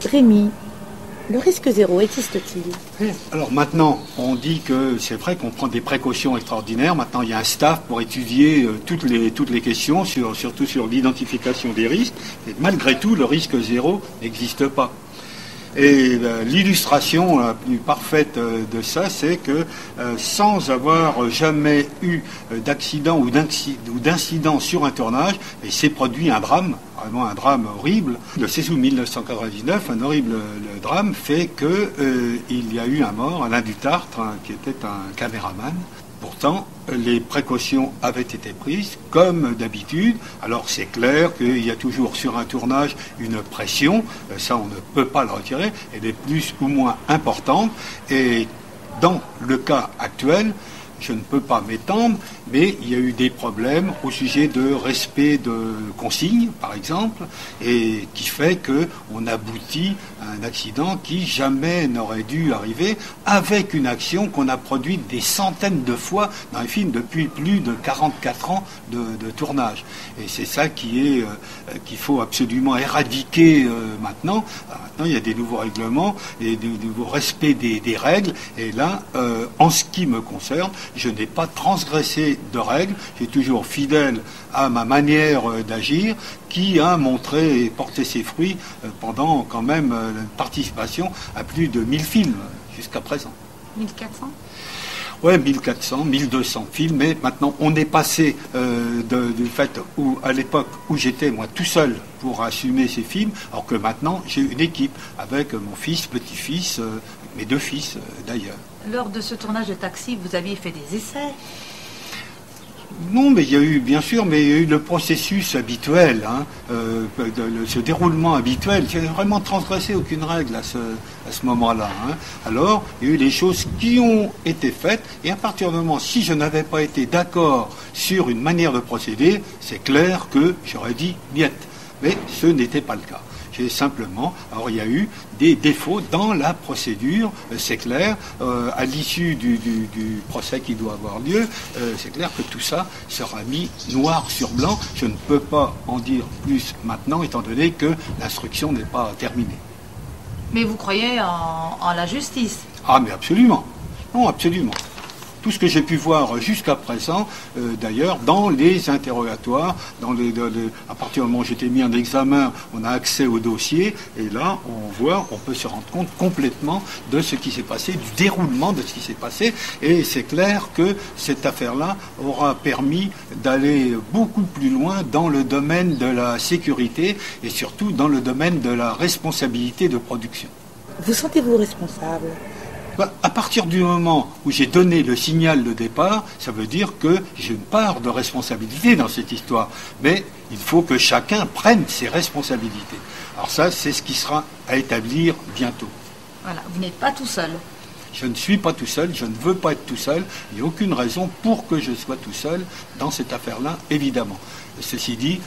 Rémi, le risque zéro existe-t-il? Alors maintenant, on dit que c'est vrai qu'on prend des précautions extraordinaires. Maintenant, il y a un staff pour étudier toutes les questions, surtout sur l'identification des risques. Et malgré tout, le risque zéro n'existe pas. Et l'illustration la plus parfaite de ça, c'est que sans avoir jamais eu d'accident ou d'incident sur un tournage, il s'est produit un drame, vraiment un drame horrible. Le 16 août 1999, un horrible drame fait qu'il y a eu un mort, Alain Dutartre, qui était un caméraman. Pourtant, les précautions avaient été prises, comme d'habitude. Alors c'est clair qu'il y a toujours sur un tournage une pression, ça on ne peut pas le retirer, elle est plus ou moins importante. Et dans le cas actuel, je ne peux pas m'étendre, mais il y a eu des problèmes au sujet de respect de consignes, par exemple, et qui fait qu'on aboutit à un accident qui jamais n'aurait dû arriver, avec une action qu'on a produite des centaines de fois dans les films depuis plus de 44 ans de tournage. Et c'est ça qu'il faut absolument éradiquer maintenant. Alors maintenant, il y a des nouveaux règlements et des nouveaux respects des règles. Et là, en ce qui me concerne, je n'ai pas transgressé de règles, j'ai toujours fidèle à ma manière d'agir, qui a montré et porté ses fruits pendant quand même une participation à plus de 1000 films jusqu'à présent. 1400 ? Oui, 1400, 1200 films, mais maintenant on est passé du fait où, à l'époque où j'étais moi tout seul pour assumer ces films, alors que maintenant j'ai une équipe avec mon fils, petit-fils, mes deux fils d'ailleurs. Lors de ce tournage de Taxi, vous aviez fait des essais? Non, mais il y a eu, bien sûr, mais il y a eu le processus habituel, ce déroulement habituel. J'ai vraiment transgressé aucune règle à ce moment-là. Alors, il y a eu des choses qui ont été faites, et à partir du moment, si je n'avais pas été d'accord sur une manière de procéder, c'est clair que j'aurais dit niet. Mais ce n'était pas le cas. Simplement, alors il y a eu des défauts dans la procédure, c'est clair, à l'issue du procès qui doit avoir lieu, c'est clair que tout ça sera mis noir sur blanc. Je ne peux pas en dire plus maintenant, étant donné que l'instruction n'est pas terminée. Mais vous croyez en la justice? Ah, mais absolument. Non, absolument. Tout ce que j'ai pu voir jusqu'à présent, d'ailleurs, dans les interrogatoires, à partir du moment où j'étais mis en examen, on a accès au dossier, et là, on peut se rendre compte complètement de ce qui s'est passé, du déroulement de ce qui s'est passé, et c'est clair que cette affaire-là aura permis d'aller beaucoup plus loin dans le domaine de la sécurité, et surtout dans le domaine de la responsabilité de production. Vous sentez-vous responsable ? À partir du moment où j'ai donné le signal de départ, ça veut dire que j'ai une part de responsabilité dans cette histoire. Mais il faut que chacun prenne ses responsabilités. Alors ça, c'est ce qui sera à établir bientôt. Voilà, vous n'êtes pas tout seul. Je ne suis pas tout seul, je ne veux pas être tout seul. Il n'y a aucune raison pour que je sois tout seul dans cette affaire-là, évidemment. Ceci dit,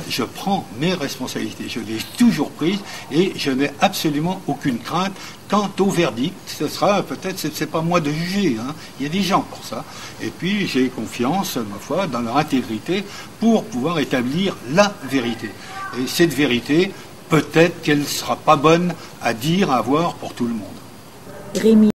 je prends mes responsabilités. Je les ai toujours prises et je n'ai absolument aucune crainte quant au verdict. Ce sera peut-être, c'est pas moi de juger. Il y a des gens pour ça. Et puis j'ai confiance, ma foi, dans leur intégrité pour pouvoir établir la vérité. Et cette vérité, peut-être qu'elle ne sera pas bonne à dire, à voir pour tout le monde. Rémi.